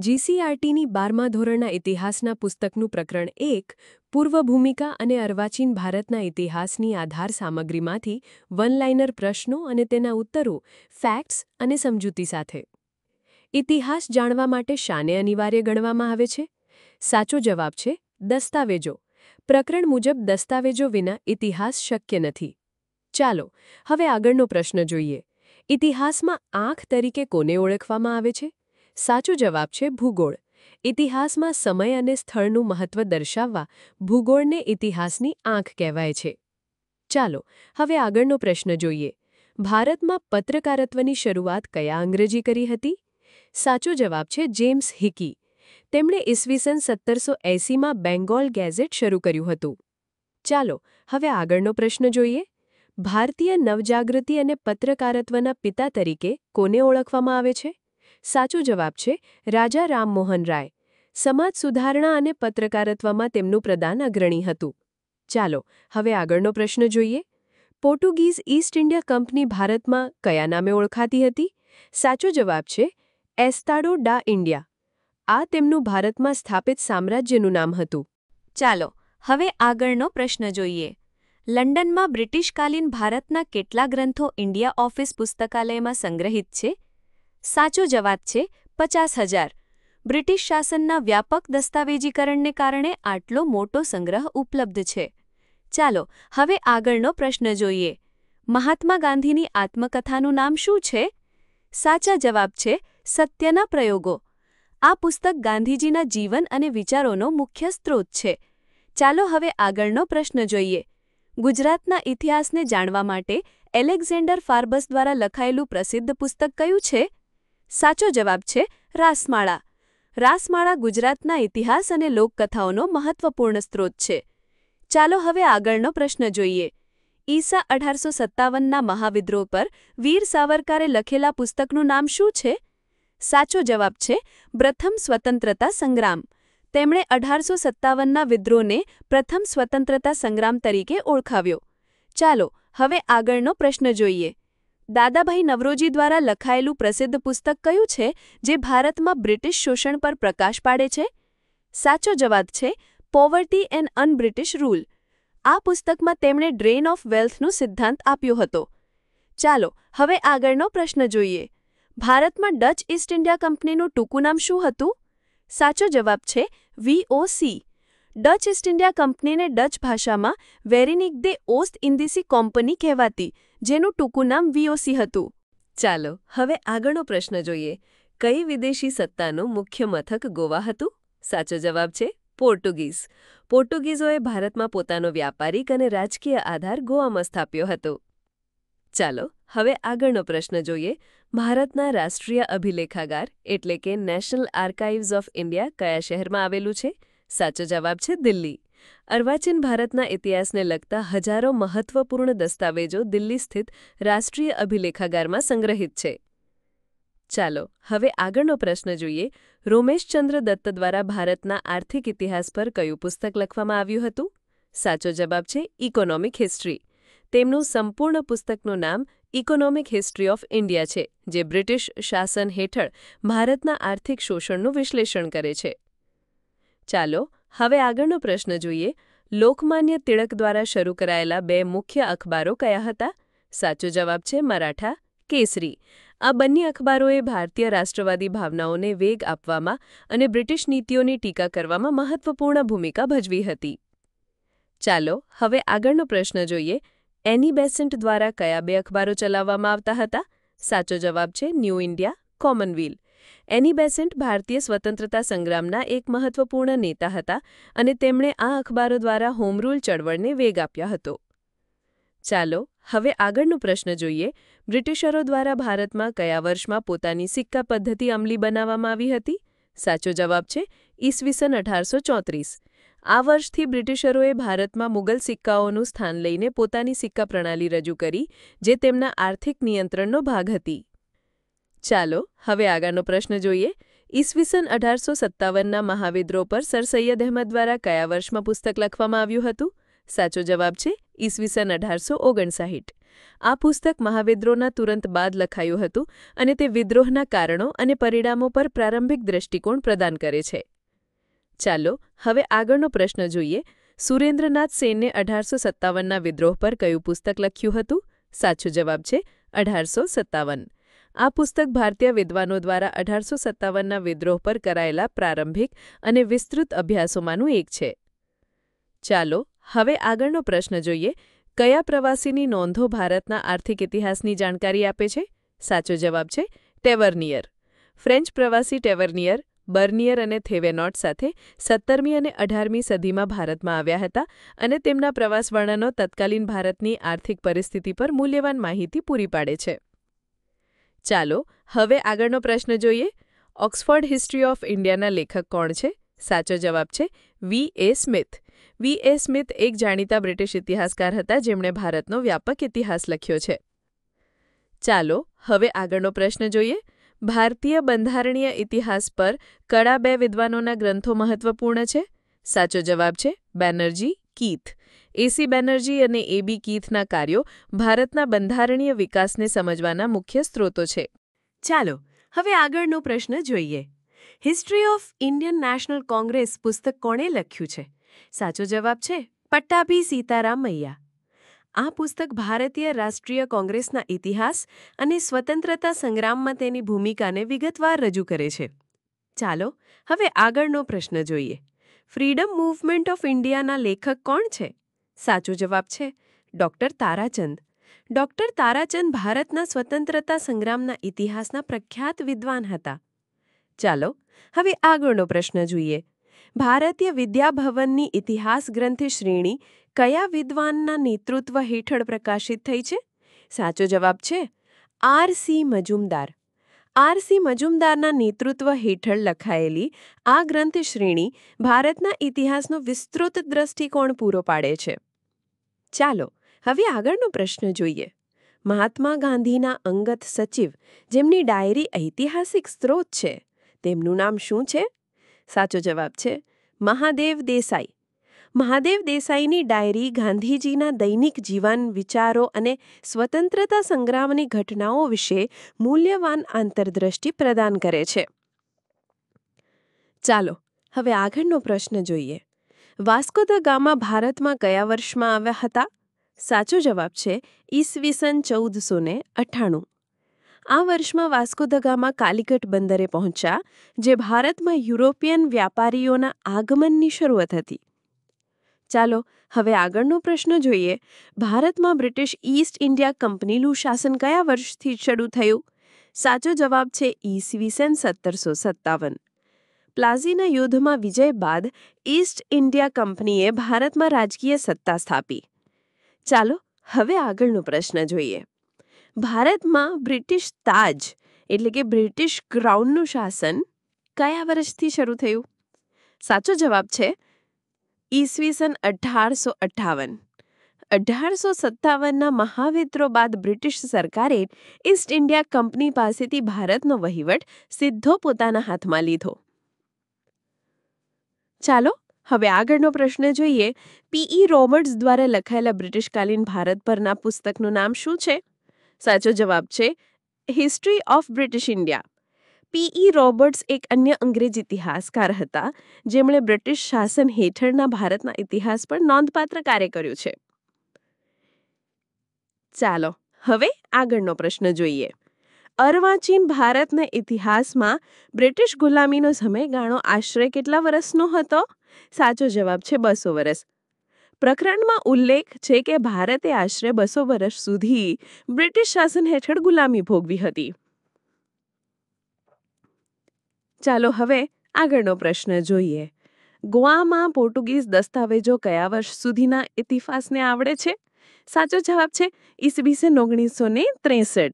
જીસીઆરટીની 12મા ધોરણના ઇતિહાસના પુસ્તકનું પ્રકરણ 1 પૂર્વભૂમિકા અને અર્વાચીન ભારતના ઇતિહાસની આધાર સામગ્રીમાંથી વન-લાઇનર પ્રશ્નો અને તેના ઉત્તરો ફેક્ટ્સ અને સમજૂતી સાથે. ઇતિહાસ જાણવા માટે શાને અનિવાર્ય ગણવામાં આવે છે? સાચો જવાબ છે દસ્તાવેજો. પ્રકરણ મુજબ દસ્તાવેજો વિના ઇતિહાસ શક્ય નથી. ચાલો હવે આગળનો પ્રશ્ન જોઈએ. ઇતિહાસમાં આંખ તરીકે કોને ઓળખવામાં આવે છે? સાચો જવાબ છે ભૂગોળ. ઇતિહાસમાં સમય અને સ્થળનું મહત્વ દર્શાવવા ભૂગોળને ઇતિહાસની આંખ કહેવાય છે. ચાલો હવે આગળનો પ્રશ્ન જોઈએ. ભારતમાં પત્રકારત્વની શરૂઆત કયા અંગ્રેજી કરી હતી? સાચો જવાબ છે જેમ્સ હિકી. તેમણે ઈસવીસન 1780માં બેંગોલ ગેઝેટ શરૂ કર્યું હતું. ચાલો હવે આગળનો પ્રશ્ન જોઈએ. ભારતીય નવજાગૃતિ અને પત્રકારત્વના પિતા તરીકે કોને ઓળખવામાં આવે છે? સાચો જવાબ છે રાજા રામમોહન રાય. સમાજ સુધારણા અને પત્રકારત્વમાં તેમનું પ્રદાન અગ્રણી હતું. ચાલો હવે આગળનો પ્રશ્ન જોઈએ. પોર્ટુગીઝ ઈસ્ટ ઇન્ડિયા કંપની ભારતમાં કયા નામે ઓળખાતી હતી? સાચો જવાબ છે એસ્તાડો ડા ઇન્ડિયા. આ તેમનું ભારતમાં સ્થાપિત સામ્રાજ્યનું નામ હતું. ચાલો હવે આગળનો પ્રશ્ન જોઈએ. લંડનમાં બ્રિટિશકાલીન ભારતના કેટલા ગ્રંથો ઇન્ડિયા ઓફિસ પુસ્તકાલયમાં સંગ્રહિત છે? સાચો જવાબ છે 50,000. બ્રિટિશ શાસનના વ્યાપક દસ્તાવેજીકરણને કારણે આટલો મોટો સંગ્રહ ઉપલબ્ધ છે. ચાલો હવે આગળનો પ્રશ્ન જોઈએ. મહાત્મા ગાંધીની આત્મકથાનું નામ શું છે? સાચા જવાબ છે સત્યના પ્રયોગો. આ પુસ્તક ગાંધીજીના જીવન અને વિચારોનો મુખ્ય સ્ત્રોત છે. ચાલો હવે આગળનો પ્રશ્ન જોઈએ. ગુજરાતના ઇતિહાસને જાણવા માટે એલેક્ઝેન્ડર ફાર્બસ દ્વારા લખાયેલું પ્રસિદ્ધ પુસ્તક કયું છે? સાચો જવાબ છે રાસમાળા. રાસમાળા ગુજરાતના ઇતિહાસ અને લોકકથાઓનો મહત્વપૂર્ણ સ્ત્રોત છે. ચાલો હવે આગળનો પ્રશ્ન જોઈએ. ઈસા 1857ના મહાવિદ્રોહ પર વીર સાવરકરે લખેલા પુસ્તકનું નામ શું છે? સાચો જવાબ છે પ્રથમ સ્વતંત્રતા સંગ્રામ. તેમણે 1857ના વિદ્રોહને પ્રથમ સ્વતંત્રતા સંગ્રામ તરીકે ઓળખાવ્યો. ચાલો હવે આગળનો પ્રશ્ન જોઈએ. દાદાભાઈ નવરોજી દ્વારા લખાયેલું પ્રસિદ્ધ પુસ્તક કયું છે જે ભારતમાં બ્રિટિશ શોષણ પર પ્રકાશ પાડે છે? સાચો જવાબ છે પોવર્ટી એન્ડ અનબ્રિટિશ રૂલ. આ પુસ્તકમાં તેમણે ડ્રેન ઓફ વેલ્થનો સિદ્ધાંત આપ્યો હતો. ચાલો હવે આગળનો પ્રશ્ન જોઈએ. ભારતમાં ડચ ઈસ્ટ ઇન્ડિયા કંપનીનું ટૂંકું નામ શું હતું? સાચો જવાબ છે VOC. ડચ ઈસ્ટ ઇન્ડિયા કંપનીને ડચ ભાષામાં વેરિનિક દે ઓસ્ટ ઇન્દીસી કોમ્પની કહેવાતી, જેનું ટૂંકું નામ VOC હતું. ચાલો હવે આગળનો પ્રશ્ન જોઈએ. કઈ વિદેશી સત્તાનું મુખ્ય મથક ગોવા હતું? સાચો જવાબ છે પોર્ટુગીઝ. પોર્ટુગીઝોએ ભારતમાં પોતાનો વ્યાપારિક અને રાજકીય આધાર ગોવામાં સ્થાપ્યો હતો. ચાલો હવે આગળનો પ્રશ્ન જોઈએ. ભારતના રાષ્ટ્રીય અભિલેખાગાર એટલે કે નેશનલ આર્કાઇવ્સ ઓફ ઇન્ડિયા કયા શહેરમાં આવેલું છે? સાચો જવાબ છે દિલ્હી. અર્વાચીન ભારતના ઇતિહાસને લગતા હજારો મહત્વપૂર્ણ દસ્તાવેજો દિલ્હી સ્થિત રાષ્ટ્રીય અભિલેખાગારમાં સંગ્રહિત છે. ચાલો હવે આગળનો પ્રશ્ન જોઈએ. રોમેશચંદ્ર દત્ત દ્વારા ભારતના આર્થિક ઇતિહાસ પર કયું પુસ્તક લખવામાં આવ્યું હતું? સાચો જવાબ છે ઇકોનોમિક હિસ્ટ્રી. તેમનું સંપૂર્ણ પુસ્તકનું નામ ઇકોનોમિક હિસ્ટ્રી ઓફ ઇન્ડિયા છે, જે બ્રિટિશ શાસન હેઠળ ભારતના આર્થિક શોષણનું વિશ્લેષણ કરે છે. ચાલો હવે આગળનો પ્રશ્ન જોઈએ. લોકમાન્ય ટિળક દ્વારા શરૂ કરાયેલા બે મુખ્ય અખબારો કયા હતા? સાચો જવાબ છે મરાઠા, કેસરી. આ બંને અખબારોએ ભારતીય રાષ્ટ્રવાદી ભાવનાઓને વેગ આપવામાં અને બ્રિટિશ નીતિઓની ટીકા કરવામાં મહત્વપૂર્ણ ભૂમિકા ભજવી હતી. ચાલો હવે આગળનો પ્રશ્ન જોઈએ. એની બેસન્ટ દ્વારા કયા બે અખબારો ચલાવવામાં આવતા હતા? સાચો જવાબ છે ન્યૂ ઇન્ડિયા, કોમનવેલ્થ. એની બેસન્ટ ભારતીય સ્વતંત્રતા સંગ્રામના એક મહત્વપૂર્ણ નેતા હતા અને તેમણે આ અખબારો દ્વારા હોમ રૂલ ચળવળને વેગ આપ્યો હતો. ચાલો હવે આગળનો પ્રશ્ન જોઈએ. બ્રિટિશરો દ્વારા ભારતમાં કયા વર્ષમાં પોતાની સિક્કા પદ્ધતિ અમલી બનાવવામાં આવી હતી? સાચો જવાબ છે ઈસવીસન 1834. આ વર્ષથી બ્રિટિશરોએ ભારતમાં મુગલ સિક્કાઓનું સ્થાન લઈને પોતાની સિક્કા પ્રણાલી રજૂ કરી, જે તેમના આર્થિક નિયંત્રણનો ભાગ હતી. ચાલો હવે આગળનો પ્રશ્ન જોઈએ. ઈસવીસન 1857ના મહાવિદ્રોહ પર સર સૈયદ અહેમદ દ્વારા કયા વર્ષમાં પુસ્તક લખવામાં આવ્યું હતું? સાચો જવાબ છે ઈસવીસન 1859. આ પુસ્તક મહાવિદ્રોહના તુરંત બાદ લખાયું હતું અને તે વિદ્રોહના કારણો અને પરિણામો પર પ્રારંભિક દૃષ્ટિકોણ પ્રદાન કરે છે. ચાલો હવે આગળનો પ્રશ્ન જોઈએ. સુરેન્દ્રનાથ સેને 1857ના વિદ્રોહ પર કયું પુસ્તક લખ્યું હતું? સાચો જવાબ છે 1857. આ પુસ્તક ભારતીય વિદ્વાનો દ્વારા 1857ના વિદ્રોહ પર કરાયેલા પ્રારંભિક અને વિસ્તૃત અભ્યાસોમાંનું એક છે. ચાલો હવે આગળનો પ્રશ્ન જોઈએ. કયા પ્રવાસીની નોંધો ભારતના આર્થિક ઇતિહાસની જાણકારી આપે છે? સાચો જવાબ છે ટેવર્નિયર. ફ્રેન્ચ પ્રવાસી ટેવર્નિયર બર્નિયર અને થેવેનોટ સાથે 17મી અને 18મી સદીમાં ભારતમાં આવ્યા હતા અને તેમના પ્રવાસ વર્ણનો તત્કાલીન ભારતની આર્થિક પરિસ્થિતિ પર મૂલ્યવાન માહિતી પૂરી પાડે છે. ચાલો હવે આગળનો પ્રશ્ન જોઈએ. ઓક્સફર્ડ હિસ્ટ્રી ઓફ ઇન્ડિયાના લેખક કોણ છે? સાચો જવાબ છે V.A. સ્મિથ. V.A. સ્મિથ એક જાણીતા બ્રિટિશ ઇતિહાસકાર હતા જેમણે ભારતનો વ્યાપક ઇતિહાસ લખ્યો છે. ચાલો હવે આગળનો પ્રશ્ન જોઈએ. ભારતીય બંધારણીય ઇતિહાસ પર કડા બે વિદ્વાનોના ગ્રંથો મહત્વપૂર્ણ છે? સાચો જવાબ છે બેનર્જી, કીથ. A.C. બેનર્જી અને A.B. કીથના કાર્યો ભારતના બંધારણીય વિકાસને સમજવાના મુખ્ય સ્ત્રોતો છે. ચાલો હવે આગળનો પ્રશ્ન જોઈએ. History of Indian National Congress પુસ્તક કોણે લખ્યું છે? સાચો જવાબ છે પટ્ટાભી સીતારામૈયા. આ પુસ્તક ભારતીય રાષ્ટ્રીય કોંગ્રેસના ઇતિહાસ અને સ્વતંત્રતા સંગ્રામમાં તેની ભૂમિકાને વિગતવાર રજૂ કરે છે. ચાલો હવે આગળનો પ્રશ્ન જોઈએ. ફ્રીડમ મૂવમેન્ટ ઓફ ઇન્ડિયાના લેખક કોણ છે? સાચો જવાબ છે ડૉક્ટર તારાચંદ. ડૉક્ટર તારાચંદ ભારતના સ્વતંત્રતા સંગ્રામના ઇતિહાસના પ્રખ્યાત વિદ્વાન હતા. ચાલો હવે આગળનો પ્રશ્ન જોઈએ. ભારતીય વિદ્યાભવનની ઇતિહાસ ગ્રંથ શ્રેણી કયા વિદ્વાનના નેતૃત્વ હેઠળ પ્રકાશિત થઈ છે? સાચો જવાબ છે R.C. મજુમદાર. R.C. મજુમદારના નેતૃત્વ હેઠળ લખાયેલી આ ગ્રંથ શ્રેણી ભારતના ઇતિહાસનો વિસ્તૃત દૃષ્ટિકોણ પૂરો પાડે છે. ચાલો હવે આગળનો પ્રશ્ન જોઈએ. મહાત્મા ગાંધીના અંગત સચિવ જેમની ડાયરી ઐતિહાસિક સ્ત્રોત છે તેમનું નામ શું છે? સાચો જવાબ છે મહાદેવ દેસાઈ. મહાદેવ દેસાઈની ડાયરી ગાંધીજીના દૈનિક જીવન, વિચારો અને સ્વતંત્રતા સંગ્રામની ઘટનાઓ વિશે મૂલ્યવાન આંતરદૃષ્ટિ પ્રદાન કરે છે. ચાલો હવે આગળનો પ્રશ્ન જોઈએ. વાસ્કો દ ગામા ભારતમાં કયા વર્ષમાં આવ્યા હતા? સાચો જવાબ છે ઈસવીસન 1498. આ વર્ષમાં વાસ્કો દ ગામા કાલિકટ બંદરે પહોંચ્યા, જે ભારતમાં યુરોપિયન વ્યાપારીઓના આગમનની શરૂઆત હતી. ચાલો હવે આગળનો પ્રશ્ન જોઈએ. ભારતમાં બ્રિટિશ ઈસ્ટ ઇન્ડિયા કંપનીનું શાસન કયા વર્ષથી શરૂ થયું? સાચો જવાબ છે ઈસવીસન 1757. પ્લાસીના યુદ્ધમાં વિજય બાદ ઈસ્ટ ઇન્ડિયા કંપનીએ ભારતમાં રાજકીય સત્તા સ્થાપી. ચાલો હવે આગળનો પ્રશ્ન જોઈએ. ભારતમાં બ્રિટિશ તાજ એટલે કે બ્રિટિશ ક્રાઉનનું શાસન કયા વર્ષથી શરૂ થયું? સાચો જવાબ છે ઈસવીસન 1858. 1857ના મહાવિદ્રોહ બાદ બ્રિટિશ સરકારે ઈસ્ટ ઇન્ડિયા કંપની પાસેથી ભારતનો વહીવટ સીધો પોતાના હાથમાં લીધો. ચાલો હવે આગળનો પ્રશ્ન જોઈએ. P.E. રોબર્ટ્સ દ્વારા લખાયેલા બ્રિટિશકાલીન ભારત પરના પુસ્તકનું નામ શું છે? સાચો જવાબ છે history of British India. P.E. Roberts એક અન્ય અંગ્રેજ ઇતિહાસકાર હતા જેમણે બ્રિટિશ શાસન હેઠળના ભારતના ઇતિહાસ પર નોંધપાત્ર કાર્ય કર્યું છે. ચાલો હવે આગળનો પ્રશ્ન જોઈએ. અર્વાચીન ભારતના ઇતિહાસમાં બ્રિટિશ ગુલામીનો સમયગાળો આશરે કેટલા વર્ષનો હતો? સાચો જવાબ છે 200 વર્ષ. પ્રકરણમાં ઉલ્લેખ છે કે ભારતે આશરે 200 વર્ષ સુધી બ્રિટિશ શાસન હેઠળ ગુલામી ભોગવી હતી. ચાલો હવે આગળનો પ્રશ્ન જોઈએ. ગોવામાં પોર્ટુગીઝ દસ્તાવેજો કયા વર્ષ સુધીના ઇતિહાસને આવડે છે? સાચો જવાબ છે ઈસવીસન 1963.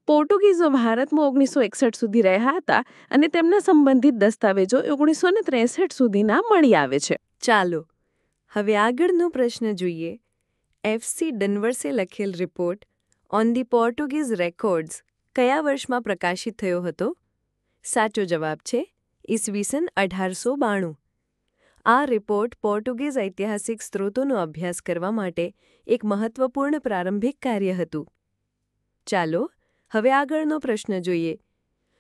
પોર્ટુગીઝો ભારતમાં 1961 સુધી રહ્યા હતા અને તેમના સંબંધિત દસ્તાવેજો 1963 સુધીના મળી આવે છે. ચાલો હવે આગળનો પ્રશ્ન જોઈએ. F.C. ડનવર્સે લખેલ report on the Portuguese records કયા વર્ષમાં પ્રકાશિત થયો હતો? સાચો જવાબ છે ઈસવીસન 1892. આ રિપોર્ટ પોર્ટુગીઝ ઐતિહાસિક સ્ત્રોતોનો અભ્યાસ કરવા માટે એક મહત્વપૂર્ણ પ્રારંભિક કાર્ય હતું. ચાલો હવે આગળનો પ્રશ્ન જોઈએ.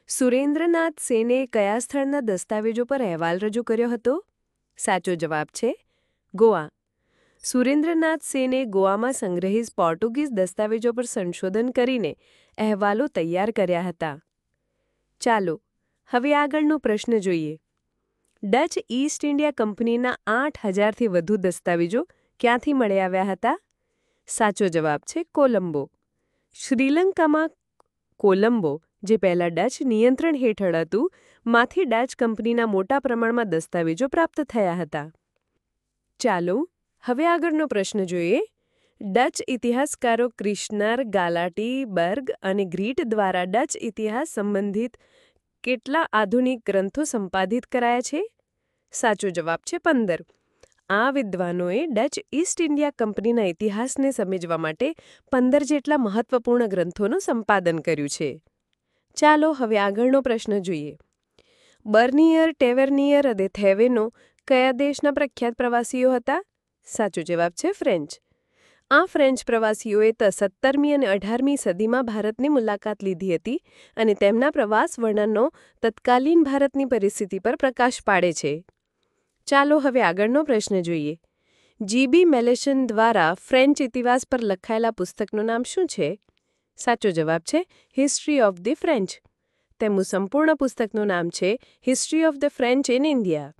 સુરેન્દ્રનાથ સેને કયા સ્થળના દસ્તાવેજો પર અહેવાલ રજૂ કર્યો હતો? સાચો જવાબ છે ગોવા. સુરેન્દ્રનાથ સેને ગોવામાં સંગ્રહિત પોર્ટુગીઝ દસ્તાવેજો પર સંશોધન કરીને અહેવાલો તૈયાર કર્યા હતા. ચાલો હવે આગળનો પ્રશ્ન જોઈએ. ડચ ઈસ્ટ ઇન્ડિયા કંપનીના 8,000થી વધુ દસ્તાવેજો ક્યાંથી મળી આવ્યા હતા? સાચો જવાબ છે કોલંબો. શ્રીલંકામાં કોલંબો, જે પહેલાં ડચ નિયંત્રણ હેઠળ હતું, માંથી ડચ કંપનીના મોટા પ્રમાણમાં દસ્તાવેજો પ્રાપ્ત થયા હતા. ચાલો હવે આગળનો પ્રશ્ન જોઈએ. ડચ ઇતિહાસકારો ક્રિશ્નર, ગાલાટી, બર્ગ અને ગ્રીટ દ્વારા ડચ ઇતિહાસ સંબંધિત કેટલા આધુનિક ગ્રંથો સંપાદિત કરાયા છે? સાચો જવાબ છે 15. આ વિદ્વાનોએ ડચ ઈસ્ટ ઇન્ડિયા કંપનીના ઇતિહાસને સમજવા માટે 15 જેટલા મહત્વપૂર્ણ ગ્રંથોનું સંપાદન કર્યું છે. ચાલો હવે આગળનો પ્રશ્ન જોઈએ. બર્નિયર, ટેવર્નિયર અને થેવેનો કયા દેશના પ્રખ્યાત પ્રવાસીઓ હતા? સાચો જવાબ છે ફ્રેન્ચ. આ ફ્રેન્ચ પ્રવાસીઓએ 17મી અને 18મી સદીમાં ભારતની મુલાકાત લીધી હતી અને તેમના પ્રવાસ વર્ણનો તત્કાલીન ભારતની પરિસ્થિતિ પર પ્રકાશ પાડે છે. ચાલો હવે આગળનો પ્રશ્ન જોઈએ. જીબી મેલેશન દ્વારા ફ્રેન્ચ ઇતિહાસ પર લખાયેલા પુસ્તકનું નામ શું છે? સાચો જવાબ છે હિસ્ટ્રી ઓફ ધી ફ્રેન્ચ. તેમનું સંપૂર્ણ પુસ્તકનું નામ છે history of the French in India.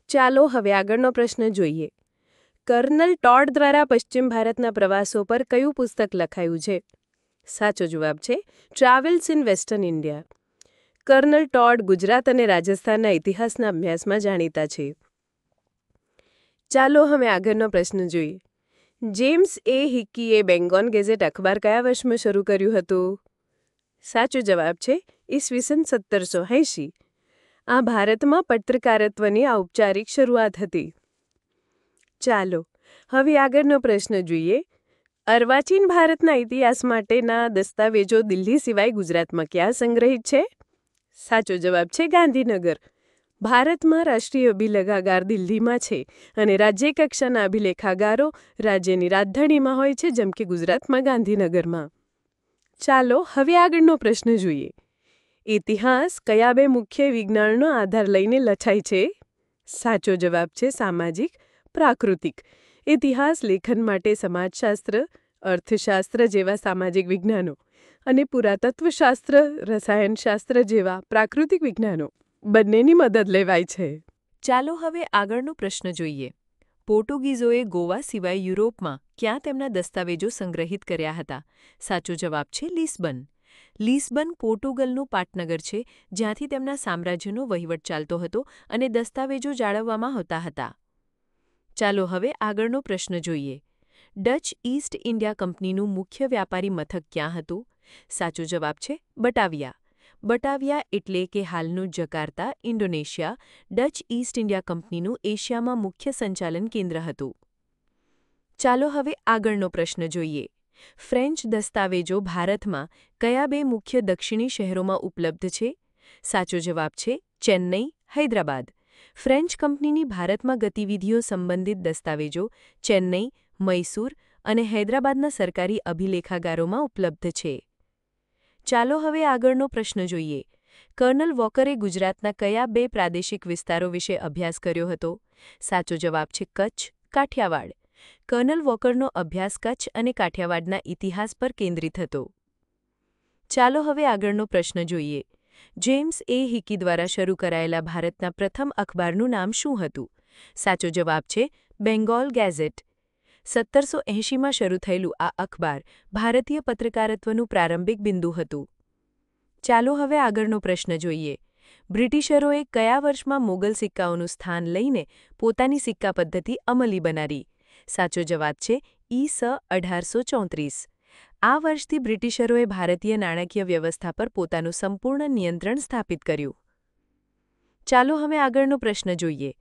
ચાલો હવે આગળનો પ્રશ્ન જોઈએ. કર્નલ ટોડ દ્વારા પશ્ચિમ ભારતના પ્રવાસો પર કયું પુસ્તક લખાયું છે? સાચો જવાબ છે travels in western India. Colonel Tod Gujarat અને રાજસ્થાનના ઇતિહાસના અભ્યાસમાં જાણીતા છે. ચાલો હવે આગળનો પ્રશ્ન જોઈએ. જેમ્સ એ હિકીએ બેંગોન ગેઝેટ અખબાર કયા વર્ષમાં શરૂ કર્યું હતું? સાચો જવાબ છે ઈસવીસન 1780. આ ભારતમાં પત્રકારત્વની ઔપચારિક શરૂઆત હતી. ચાલો હવે આગળનો પ્રશ્ન જોઈએ. અર્વાચીન ભારતના ઇતિહાસ માટેના દસ્તાવેજો દિલ્હી સિવાય ગુજરાતમાં ક્યાં સંગ્રહિત છે? સાચો જવાબ છે ગાંધીનગર. ભારતમાં રાષ્ટ્રીય અભિલેખાગાર દિલ્હીમાં છે અને રાજ્ય કક્ષાના અભિલેખાગારો રાજ્યની રાજધાનીમાં હોય છે, જેમ કે ગુજરાતમાં ગાંધીનગરમાં. ચાલો હવે આગળનો પ્રશ્ન જોઈએ. ઇતિહાસ કયા બે મુખ્ય વિજ્ઞાનનો આધાર લઈને લખાય છે? સાચો જવાબ છે સામાજિક પ્રાકૃતિક. ઇતિહાસ લેખન માટે સમાજશાસ્ત્ર, અર્થશાસ્ત્ર જેવા સામાજિક વિજ્ઞાનો અને પુરાતત્વશાસ્ત્ર, રસાયણશાસ્ત્ર જેવા પ્રાકૃતિક વિજ્ઞાનો બંનેની મદદ લેવાય છે. ચાલો હવે આગળનો પ્રશ્ન જોઈએ. પોર્ટુગીઝોએ ગોવા સિવાય યુરોપમાં ક્યાં તેમના દસ્તાવેજો સંગ્રહિત કર્યા હતા? સાચો જવાબ છે લિસ્બન. લિસ્બન પોર્ટુગલનું પાટનગર છે, જ્યાંથી તેમના સામ્રાજ્યનો વહીવટ ચાલતો હતો અને દસ્તાવેજો જાળવવામાં આવતા હતા. ચાલો હવે આગળનો પ્રશ્ન જોઈએ. ડચ ઈસ્ટ ઇન્ડિયા કંપનીનું મુખ્ય વ્યાપારી મથક ક્યાં હતું? સાચો જવાબ છે બટાવિયા. બટાવિયા એટલે કે હાલનું Jakarta, Indonesia, Dutch East India કંપનીનું એશિયામાં મુખ્ય સંચાલન કેન્દ્ર હતું. ચાલો હવે આગળનો પ્રશ્ન જોઈએ. ફ્રેન્ચ દસ્તાવેજો ભારતમાં કયા બે મુખ્ય દક્ષિણી શહેરોમાં ઉપલબ્ધ છે? સાચો જવાબ છે ચેન્નઈ, હૈદરાબાદ. ફ્રેન્ચ કંપનીની ભારતમાં ગતિવિધિઓ સંબંધિત દસ્તાવેજો ચેન્નઈ, મૈસૂર અને હૈદરાબાદના સરકારી અભિલેખાગારોમાં ઉપલબ્ધ છે. ચાલો હવે આગળનો પ્રશ્ન જોઈએ. કર્નલ વોકરે ગુજરાતના કયા બે પ્રાદેશિક વિસ્તારો વિશે અભ્યાસ કર્યો હતો? સાચો જવાબ છે કચ્છ, કાઠિયાવાડ. કર્નલ વોકરનો અભ્યાસ કચ્છ અને કાઠિયાવાડના ઇતિહાસ પર કેન્દ્રિત હતો. ચાલો હવે આગળનો પ્રશ્ન જોઈએ. જેમ્સ એ હિકી દ્વારા શરૂ કરાયેલા ભારતના પ્રથમ અખબારનું નામ શું હતું? સાચો જવાબ છે બેંગોલ ગેઝેટ. 1780માં શરૂ થયેલું આ અખબાર ભારતીય પત્રકારત્વનું પ્રારંભિક બિંદુ હતું. ચાલો હવે આગળનો પ્રશ્ન જોઈએ. બ્રિટિશરોએ કયા વર્ષમાં મોગલ સિક્કાઓનું સ્થાન લઈને પોતાની સિક્કા પદ્ધતિ અમલી બનાવી? સાચો જવાબ છે ઈ.સ. 1834. આ વર્ષથી બ્રિટિશરોએ ભારતીય નાણાકીય વ્યવસ્થા પર પોતાનું સંપૂર્ણ નિયંત્રણ સ્થાપિત કર્યું. ચાલો હવે આગળનો પ્રશ્ન જોઈએ.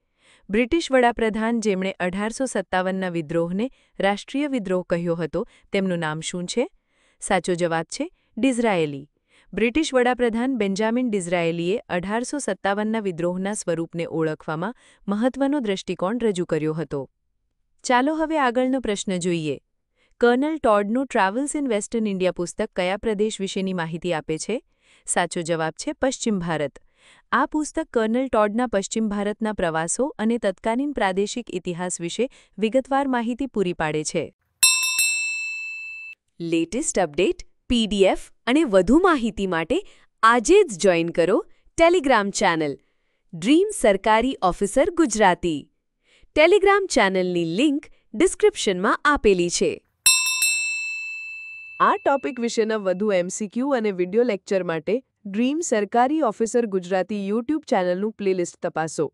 બ્રિટિશ વડાપ્રધાન જેમણે 1857ના વિદ્રોહને રાષ્ટ્રીય વિદ્રોહ કહ્યો હતો, તેમનું નામ શું છે? સાચો જવાબ છે ડિઝરાયેલી. બ્રિટિશ વડાપ્રધાન બેન્જામિન ડિઝરાએલીએ 1857ના વિદ્રોહના સ્વરૂપને ઓળખવામાં મહત્વનો દૃષ્ટિકોણ રજૂ કર્યો હતો. ચાલો હવે આગળનો પ્રશ્ન જોઈએ. કર્નલ ટોડનું ટ્રાવેલ્સ ઇન વેસ્ટર્ન ઇન્ડિયા પુસ્તક કયા પ્રદેશ વિશેની માહિતી આપે છે? સાચો જવાબ છે પશ્ચિમ ભારત. આ પુસ્તક કર્નલ ટોડના પશ્ચિમ ભારતના પ્રવાસો અને તત્કાલીન પ્રાદેશિક ઇતિહાસ વિશે વિગતવાર માહિતી પૂરી પાડે છે. લેટેસ્ટ અપડેટ, પીડીએફ અને વધુ માહિતી માટે આજે જ જોઈન કરો ટેલિગ્રામ ચેનલ ડ્રીમ સરકારી ઓફિસર ગુજરાતી. ટેલિગ્રામ ચેનલની લિંક ડિસ્ક્રિપ્શનમાં આપેલી છે. આ ટોપિક વિશેના વધુ MCQ અને વિડિયો લેક્ચર માટે ડ્રીમ સરકારી ઓફિસર ગુજરાતી યુટ્યુબ ચેનલનું પ્લેલિસ્ટ તપાસો.